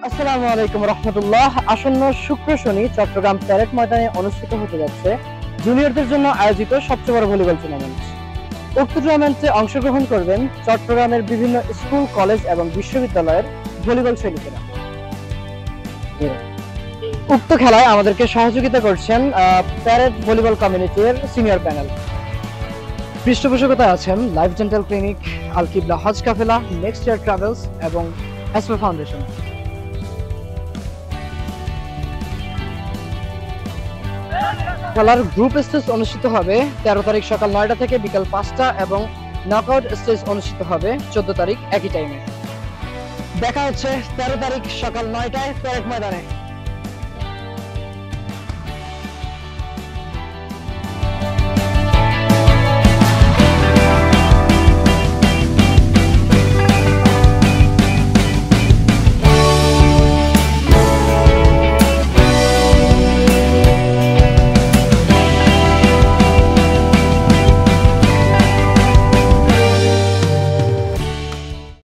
আসসালামু আলাইকুম রহমতুল্লাহ। আসন্ন শুক্র শনি চট্টগ্রাম প্যারেড ময়দানে অনুষ্ঠিত হতে যাচ্ছে জুনিয়রদের জন্য আয়োজিত সবচেয়ে বড় ভলিবল টুর্নামেন্ট। উক্ত টুর্নামেন্টে অংশগ্রহণ করবেন চট্টগ্রামের বিভিন্ন স্কুল, কলেজ এবং বিশ্ববিদ্যালয়ের ভলিবল সৈনিকেরা। উক্ত খেলায় আমাদেরকে সহযোগিতা করছেন প্যারেড ভলিবল কমিউনিটির সিনিয়র প্যানেল। পৃষ্ঠপোষকতায় আছেন লাইফ ডেন্টাল ক্লিনিক, আল কিবলা হজ কাফেলা, নেক্সট ইয়ার ট্রাভেলস এবং এসপো ফাউন্ডেশন। খেলার গ্রুপ স্টেজ অনুষ্ঠিত হবে 13 তারিখ সকাল 9টা থেকে বিকাল 5টা এবং নকআউট স্টেজ অনুষ্ঠিত হবে 14 তারিখ একই টাইমে। দেখা হচ্ছে 13 তারিখ সকাল 9টায় প্যারেড ময়দানে।